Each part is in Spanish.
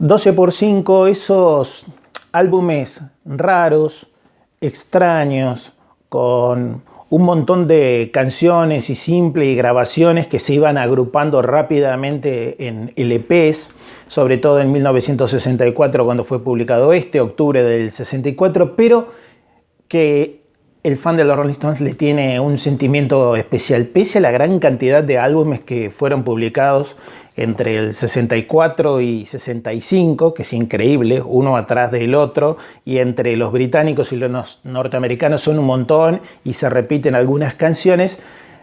12x5, esos álbumes raros, extraños, con un montón de canciones y simples y grabaciones que se iban agrupando rápidamente en LPs, sobre todo en 1964 cuando fue publicado octubre del 64, pero que el fan de los Rolling Stones le tiene un sentimiento especial, pese a la gran cantidad de álbumes que fueron publicados entre el 64 y 65, que es increíble, uno atrás del otro, y entre los británicos y los norteamericanos son un montón y se repiten algunas canciones.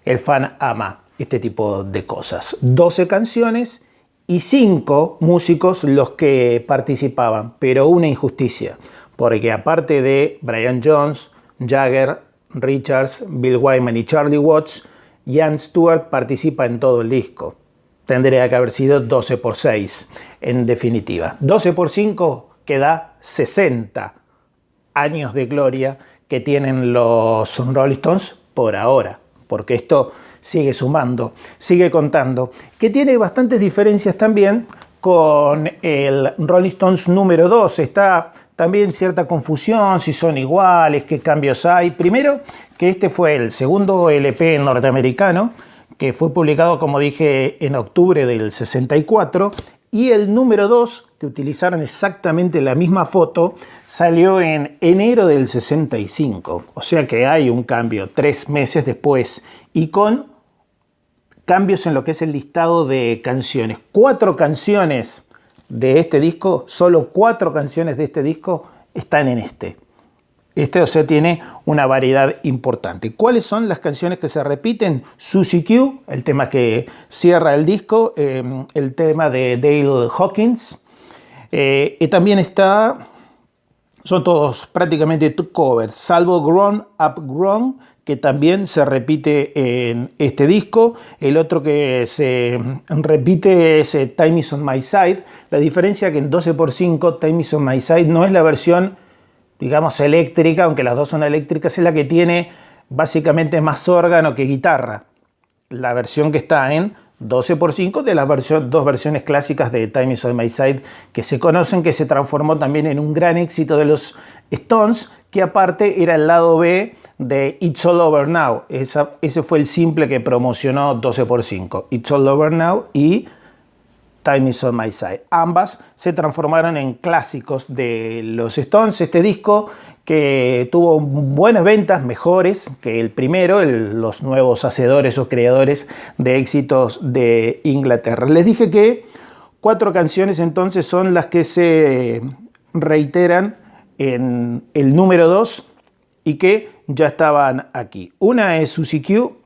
El fan ama este tipo de cosas. 12 canciones y 5 músicos los que participaban, pero una injusticia, porque aparte de Brian Jones, Jagger, Richards, Bill Wyman y Charlie Watts, Ian Stewart participa en todo el disco. Tendría que haber sido 12x6, en definitiva. 12x5 que da 60 años de gloria que tienen los Rolling Stones por ahora, porque esto sigue sumando, sigue contando, que tiene bastantes diferencias también con el Rolling Stones número 2. Está también cierta confusión, si son iguales, qué cambios hay. Primero, que este fue el segundo LP norteamericano, que fue publicado, como dije, en octubre del 64, y el número 2, que utilizaron exactamente la misma foto, salió en enero del 65. O sea que hay un cambio 3 meses después, y con cambios en lo que es el listado de canciones. 4 canciones de este disco, solo 4 canciones de este disco están en este. O sea, tiene una variedad importante. ¿Cuáles son las canciones que se repiten? Susie Q, el tema que cierra el disco, el tema de Dale Hawkins. Y también son todos prácticamente covers, salvo Grown Up Grown, que también se repite en este disco. El otro que se repite es Time Is On My Side. La diferencia que en 12x5 Time Is On My Side no es la versión, digamos, eléctrica, aunque las dos son eléctricas, es la que tiene básicamente más órgano que guitarra. La versión que está en 12x5 de las dos versiones clásicas de Time Is On My Side que se conocen, que se transformó también en un gran éxito de los Stones, que aparte era el lado B de It's All Over Now. Ese fue el simple que promocionó 12x5. It's All Over Now y Time Is On My Side. Ambas se transformaron en clásicos de los Stones. Este disco que tuvo buenas ventas, mejores que el primero, los nuevos hacedores o creadores de éxitos de Inglaterra. Les dije que 4 canciones entonces son las que se reiteran en el número 2 y que ya estaban aquí. Una es Susie Q,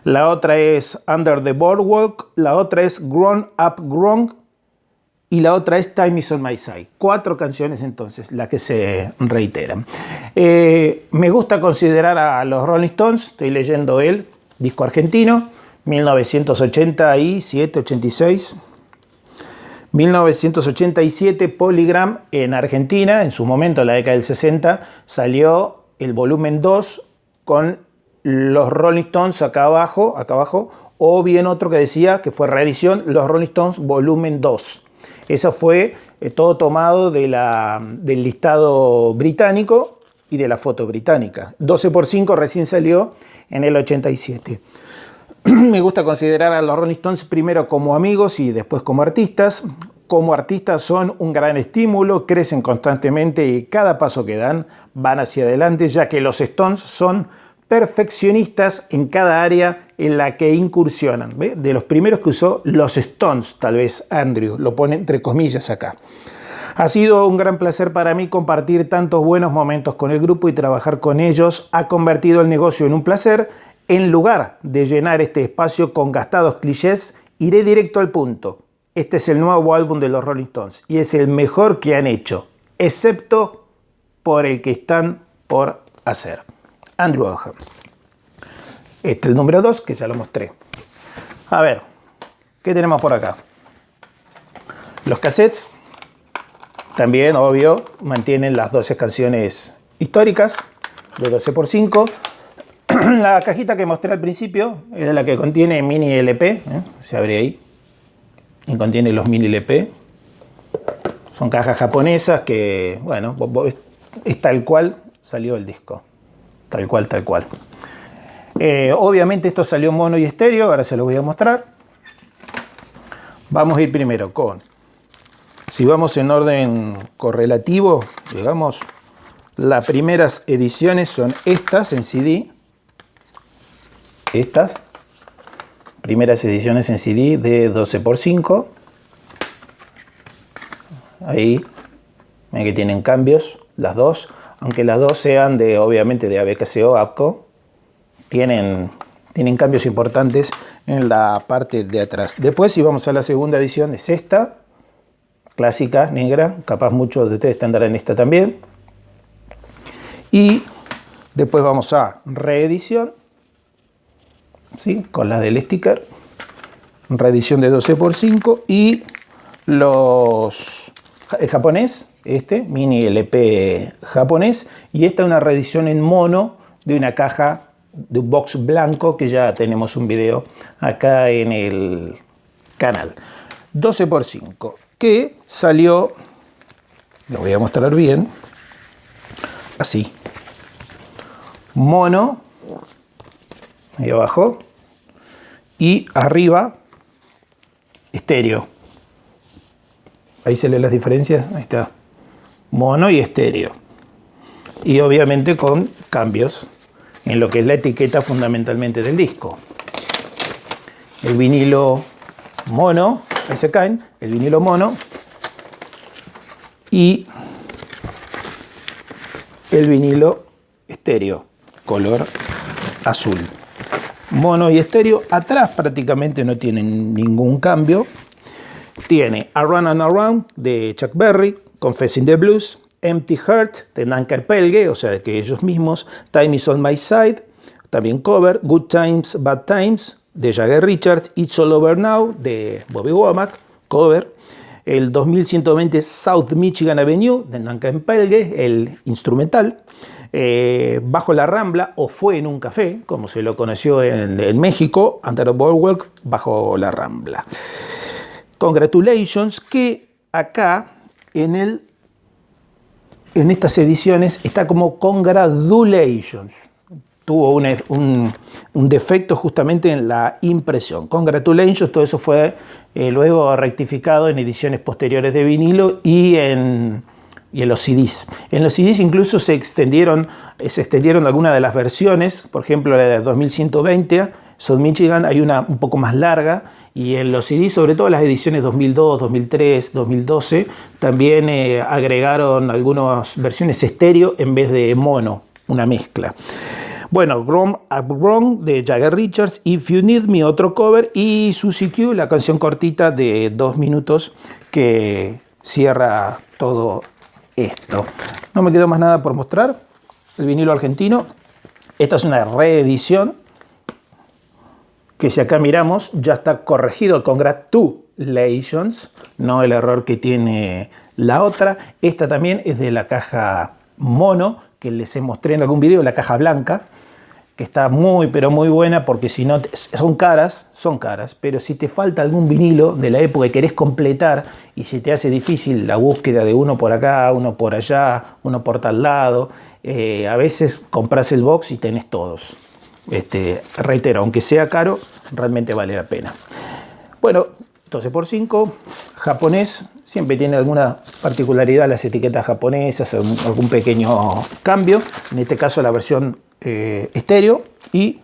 la otra es Under the Boardwalk, la otra es Grown Up Grown y la otra es Time Is On My Side. 4 canciones entonces las que se reiteran. Me gusta considerar a los Rolling Stones, estoy leyendo el disco argentino, 1987, 86. 1987, Polygram en Argentina, en su momento, en la década del 60, salió el volumen 2 con los Rolling Stones acá abajo, o bien otro que decía que fue reedición, los Rolling Stones volumen 2. Eso fue todo tomado del listado británico y de la foto británica. 12x5 recién salió en el 87. Me gusta considerar a los Rolling Stones primero como amigos y después como artistas. Como artistas son un gran estímulo, crecen constantemente y cada paso que dan van hacia adelante, ya que los Stones son perfeccionistas en cada área en la que incursionan. ¿Ve? De los primeros que usó los Stones, tal vez Andrew, lo pone entre comillas acá. Ha sido un gran placer para mí compartir tantos buenos momentos con el grupo y trabajar con ellos. Ha convertido el negocio en un placer. En lugar de llenar este espacio con gastados clichés, iré directo al punto. Este es el nuevo álbum de los Rolling Stones y es el mejor que han hecho, excepto por el que están por hacer. Andrew Oldham. Este es el número 2, que ya lo mostré. A ver, ¿qué tenemos por acá? Los cassettes, también, obvio, mantienen las 12 canciones históricas de 12x5. La cajita que mostré al principio es la que contiene mini LP, se abre ahí, y contiene los mini LP. Son cajas japonesas que, bueno, es tal cual salió el disco. Tal cual, tal cual. Obviamente esto salió mono y estéreo, ahora se lo voy a mostrar. Vamos a ir primero con, si vamos en orden correlativo, digamos, las primeras ediciones son estas en CD. Estas primeras ediciones en CD de 12x5. Ahí ven que tienen cambios las dos, aunque las dos sean de, obviamente, de ABKC o APCO, tienen cambios importantes en la parte de atrás. Después, si vamos a la segunda edición, es esta, clásica, negra, capaz muchos de ustedes tendrán esta también. Y después vamos a reedición, ¿sí? Con la del sticker, reedición de 12x5 y el japonés, mini LP japonés, y esta es una reedición en mono de una caja de un box blanco que ya tenemos un video acá en el canal. 12x5 que salió, lo voy a mostrar bien, así, mono, ahí abajo, y arriba estéreo. Ahí se leen las diferencias, ahí está, mono y estéreo. Y obviamente con cambios en lo que es la etiqueta fundamentalmente del disco. El vinilo mono, ahí se caen, el vinilo mono y el vinilo estéreo, color azul. Mono y estéreo, atrás prácticamente no tienen ningún cambio. Tiene Around and Around de Chuck Berry, Confessing the Blues, Empty Heart de Nanker Pelge, o sea, que ellos mismos, Time is on My Side, también cover, Good Times, Bad Times de Jagger Richards, It's All Over Now de Bobby Womack, cover, el 2120 South Michigan Avenue de Nanker Pelge, el instrumental, Bajo la Rambla o Fue en un Café, como se lo conoció en México, Under the Boardwalk, Bajo la Rambla. Congratulations, que acá en estas ediciones está como Congratulations. Tuvo un defecto justamente en la impresión. Congratulations, todo eso fue luego rectificado en ediciones posteriores de vinilo y en los CDs. En los CDs incluso se extendieron algunas de las versiones, por ejemplo la de 2120, South Michigan, hay una un poco más larga, y en los CDs, sobre todo las ediciones 2002, 2003, 2012, también agregaron algunas versiones estéreo en vez de mono, una mezcla. Bueno, Grown Up Wrong de Jagger Richards, If You Need Me, otro cover, y Susie Q, la canción cortita de 2 minutos que cierra todo esto. No me quedó más nada por mostrar. El vinilo argentino. Esta es una reedición que, si acá miramos, ya está corregido. Congratulations, no el error que tiene la otra. Esta también es de la caja mono, que les mostré en algún video, la caja blanca, que está muy, pero muy buena, porque si no, son caras, pero si te falta algún vinilo de la época y querés completar, y si te hace difícil la búsqueda de uno por acá, uno por allá, uno por tal lado, a veces compras el box y tenés todos. Reitero, aunque sea caro, realmente vale la pena. Bueno, 12x5, japonés, siempre tiene alguna particularidad las etiquetas japonesas, algún pequeño cambio, en este caso la versión estéreo. Y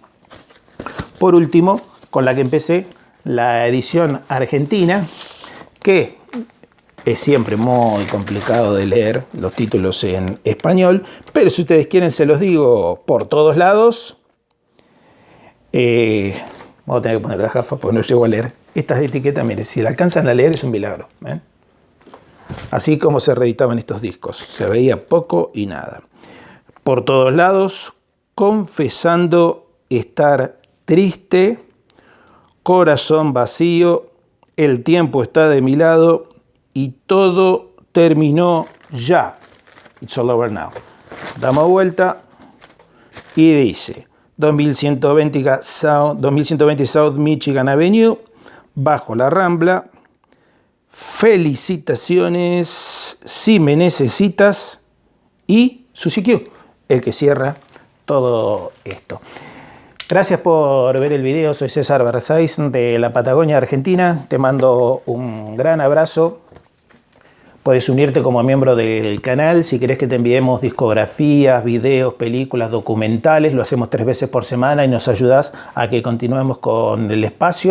por último, con la que empecé, la edición argentina, que es siempre muy complicado de leer los títulos en español, pero si ustedes quieren se los digo por todos lados. Vamos a tener que poner la gafa porque no llego a leer estas etiquetas. Miren, si la alcanzan a leer es un milagro, ¿eh? Así como se reeditaban estos discos, se veía poco y nada. Por todos lados, confesando estar triste, corazón vacío, el tiempo está de mi lado y todo terminó ya. It's all over now. Damos vuelta y dice 2120 South Michigan Avenue, Bajo la Rambla, felicitaciones, si me necesitas, y SushiQ, el que cierra todo esto. Gracias por ver el video, soy César Versáis de la Patagonia, Argentina. Te mando un gran abrazo. Puedes unirte como miembro del canal si querés que te enviemos discografías, videos, películas, documentales. Lo hacemos 3 veces por semana y nos ayudas a que continuemos con el espacio.